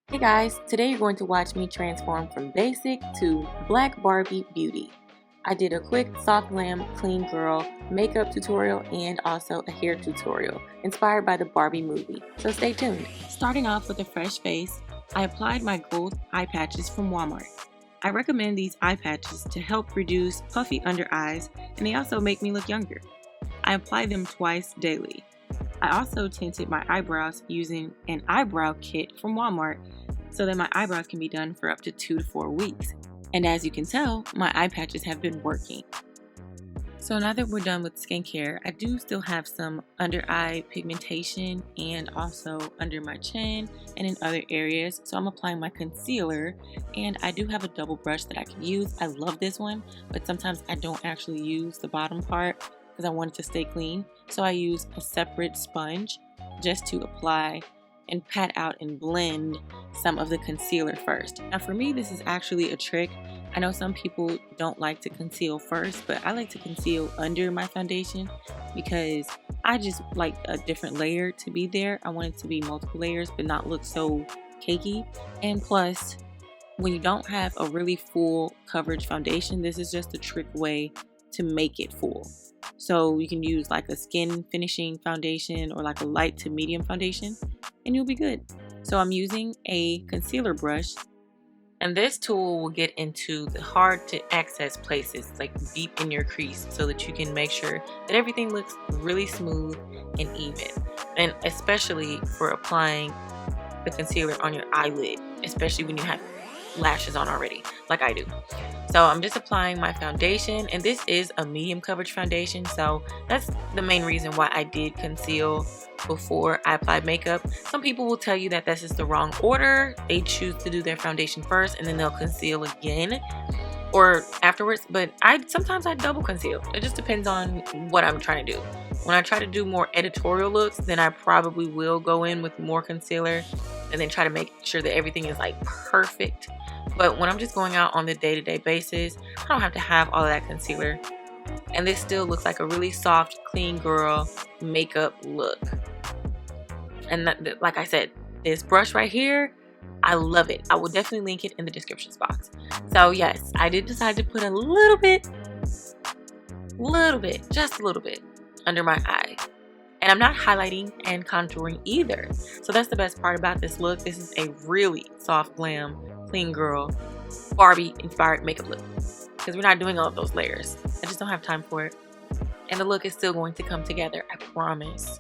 Hey guys, today you're going to watch me transform from basic to Black Barbie beauty. I did a quick soft glam clean girl makeup tutorial and also a hair tutorial inspired by the Barbie movie, so stay tuned. Starting off with a fresh face, I applied my gold eye patches from Walmart. I recommend these eye patches to help reduce puffy under eyes, and they also make me look younger. I apply them twice daily. I also tinted my eyebrows using an eyebrow kit from Walmart so that my eyebrows can be done for up to 2 to 4 weeks. And as you can tell, my eye patches have been working. So now that we're done with skincare, I do still have some under eye pigmentation and also under my chin and in other areas. So I'm applying my concealer, and I do have a double brush that I can use. I love this one, but sometimes I don't actually use the bottom part because I want it to stay clean. So I use a separate sponge just to apply and pat out and blend some of the concealer first. Now for me, this is actually a trick. I know some people don't like to conceal first, but I like to conceal under my foundation because I just like a different layer to be there. I want it to be multiple layers but not look so cakey. And plus, when you don't have a really full coverage foundation, this is just a trick way to make it full. So you can use like a skin finishing foundation or like a light to medium foundation and you'll be good. So I'm using a concealer brush, and this tool will get into the hard to access places like deep in your crease so that you can make sure that everything looks really smooth and even. And especially for applying the concealer on your eyelid, especially when you have lashes on already like I do. So I'm just applying my foundation, and this is a medium coverage foundation, so that's the main reason why I did conceal before I applied makeup. Some people will tell you that this is the wrong order. They choose to do their foundation first and then they'll conceal again or afterwards, but sometimes I double conceal. It just depends on what I'm trying to do. When I try to do more editorial looks, then I probably will go in with more concealer and then try to make sure that everything is like perfect. But when I'm just going out on the day-to-day basis, I don't have to have all of that concealer. And this still looks like a really soft, clean girl makeup look. And like I said, this brush right here, I love it. I will definitely link it in the description box. So yes, I did decide to put a little bit, just a little bit under my eye. And I'm not highlighting and contouring either. So that's the best part about this look. This is a really soft glam, clean girl, Barbie inspired makeup look. Because we're not doing all of those layers. I just don't have time for it. And the look is still going to come together, I promise.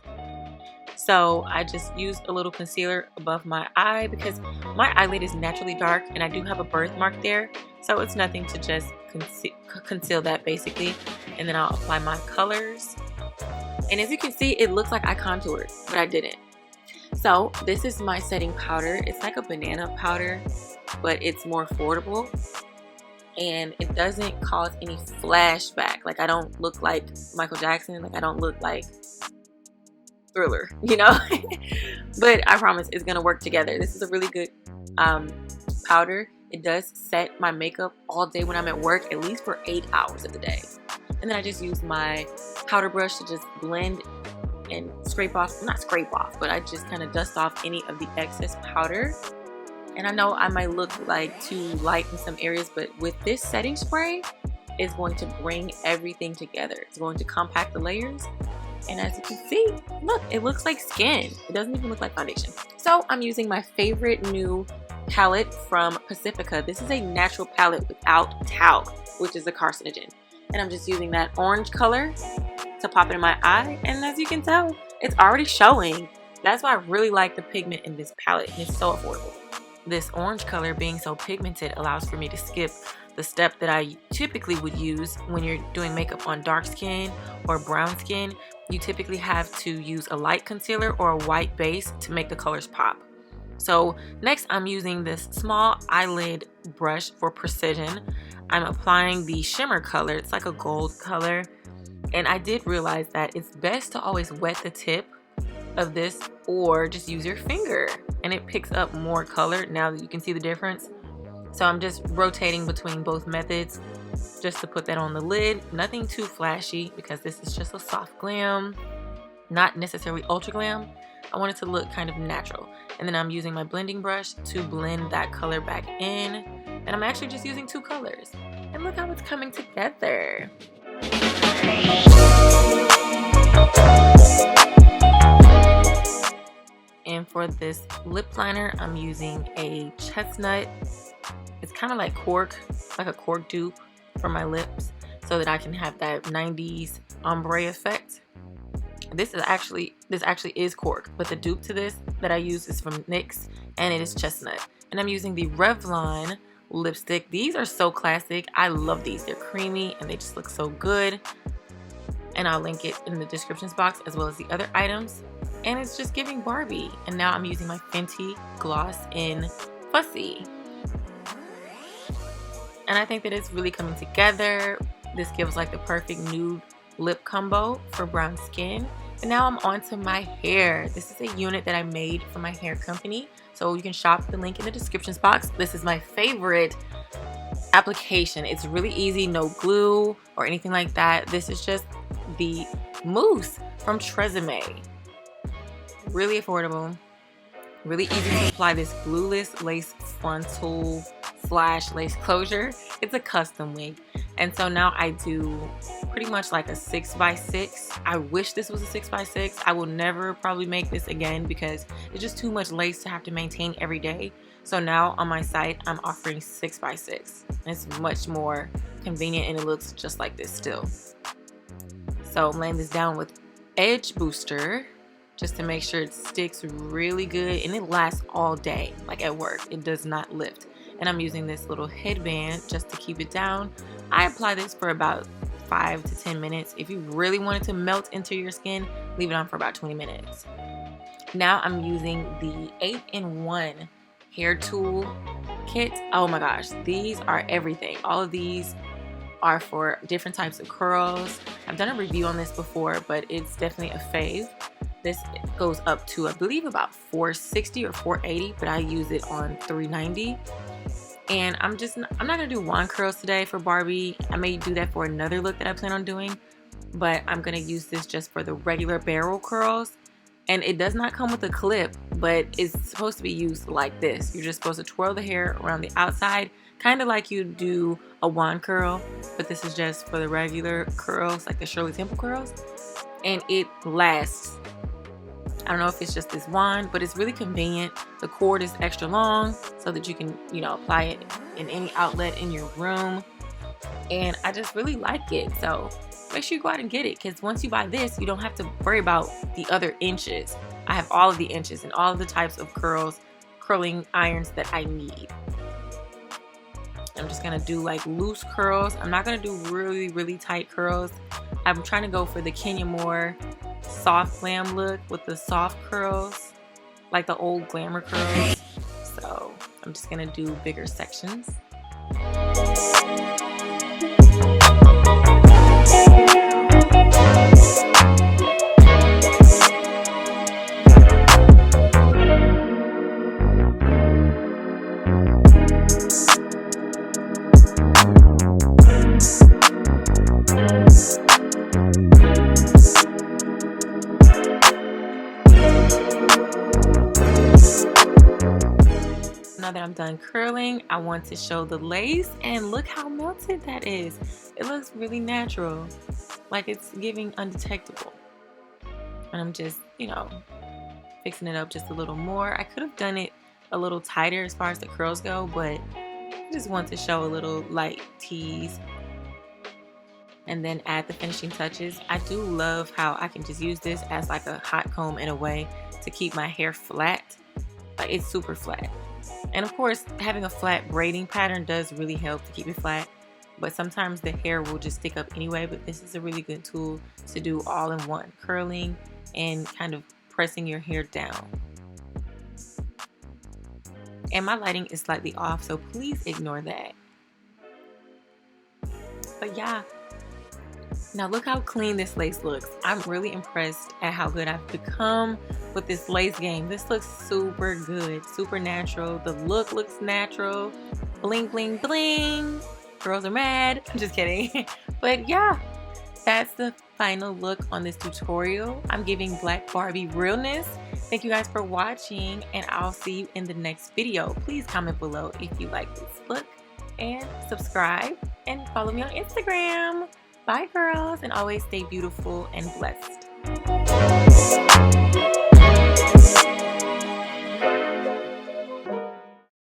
So I just used a little concealer above my eye because my eyelid is naturally dark and I do have a birthmark there. So it's nothing to just conceal that basically. And then I'll apply my colors. And as you can see, it looks like I contoured, but I didn't. So this is my setting powder. It's like a banana powder, but it's more affordable. And it doesn't cause any flashback. Like I don't look like Michael Jackson. Like I don't look like Thriller, you know? But I promise it's gonna work together. This is a really good powder. It does set my makeup all day when I'm at work, at least for 8 hours of the day. And then I just use my powder brush to just blend and scrape off, not scrape off, but I just kind of dust off any of the excess powder. And I know I might look like too light in some areas, but with this setting spray, it's going to bring everything together. It's going to compact the layers. And as you can see, look, it looks like skin. It doesn't even look like foundation. So I'm using my favorite new palette from Pacifica. This is a natural palette without talc, which is a carcinogen. And I'm just using that orange color to pop it in my eye. And as you can tell, it's already showing. That's why I really like the pigment in this palette, and it's so affordable. This orange color being so pigmented allows for me to skip the step that I typically would use when you're doing makeup on dark skin or brown skin. You typically have to use a light concealer or a white base to make the colors pop. So next I'm using this small eyelid brush for precision. I'm applying the shimmer color. It's like a gold color. And I did realize that it's best to always wet the tip of this or just use your finger, and it picks up more color now that you can see the difference. So I'm just rotating between both methods just to put that on the lid. Nothing too flashy because this is just a soft glam, not necessarily ultra glam. I want it to look kind of natural. And then I'm using my blending brush to blend that color back in. And I'm actually just using 2 colors. And look how it's coming together. And for this lip liner, I'm using a chestnut. It's kind of like cork, like a cork dupe for my lips, so that I can have that 90s ombre effect. This actually is cork, but the dupe to this that I use is from NYX, and it is chestnut. And I'm using the Revlon lipstick. These are so classic. I love these. They're creamy and they just look so good. And I'll link it in the descriptions box as well as the other items. And it's just giving Barbie. And now I'm using my Fenty gloss in Fussy. And I think that it's really coming together. This gives like the perfect nude lip combo for brown skin. And now I'm on to my hair. This is a unit that I made for my hair company. So you can shop the link in the descriptions box. This is my favorite application. It's really easy, no glue or anything like that. This is just the mousse from Tresemme. Really affordable. Really easy to apply this glueless lace frontal / lace closure. It's a custom wig. And so now I do pretty much like a 6x6. I wish this was a 6x6. I will never probably make this again because it's just too much lace to have to maintain every day. So now on my site, I'm offering 6x6. It's much more convenient and it looks just like this still. So I'm laying this down with Edge Booster just to make sure it sticks really good and it lasts all day, like at work. It does not lift. And I'm using this little headband just to keep it down. I apply this for about 5 to 10 minutes. If you really want it to melt into your skin, leave it on for about 20 minutes. Now I'm using the 8-in-1 hair tool kit. Oh my gosh, these are everything. All of these are for different types of curls. I've done a review on this before, but it's definitely a fave. This goes up to, I believe, about 460 or 480, but I use it on 390. And I'm not gonna do wand curls today for Barbie. I may do that for another look that I plan on doing, but I'm gonna use this just for the regular barrel curls. And it does not come with a clip, but it's supposed to be used like this. You're just supposed to twirl the hair around the outside, kind of like you do a wand curl, but this is just for the regular curls, like the Shirley Temple curls. And it lasts. I don't know if it's just this wand, but it's really convenient. The cord is extra long so that you can, apply it in any outlet in your room. And I just really like it. So make sure you go out and get it, because once you buy this, you don't have to worry about the other inches. I have all of the inches and all of the types of curling irons that I need. I'm just gonna do like loose curls. I'm not gonna do really, really tight curls. I'm trying to go for the Kenya Moore soft glam look with the soft curls, like the old glamour curls. So I'm just gonna do bigger sections. Now that I'm done curling, I want to show the lace, and look how melted that is. It looks really natural, like it's giving undetectable. And I'm just, fixing it up just a little more. I could have done it a little tighter as far as the curls go, but I just want to show a little light tease and then add the finishing touches. I do love how I can just use this as like a hot comb in a way to keep my hair flat. Like, it's super flat. And of course, having a flat braiding pattern does really help to keep it flat, but sometimes the hair will just stick up anyway. But this is a really good tool to do all in one, curling and kind of pressing your hair down. And my lighting is slightly off, so please ignore that. But yeah, now look how clean this lace looks. I'm really impressed at how good I've become with this lace game. This looks super good, super natural. The look looks natural. Bling, bling, bling. Girls are mad. I'm just kidding. But yeah, that's the final look on this tutorial. I'm giving Black Barbie realness, Thank you guys for watching, and I'll see you in the next video. Please comment below if you like this look, and subscribe and follow me on Instagram. Bye girls, and always stay beautiful and blessed.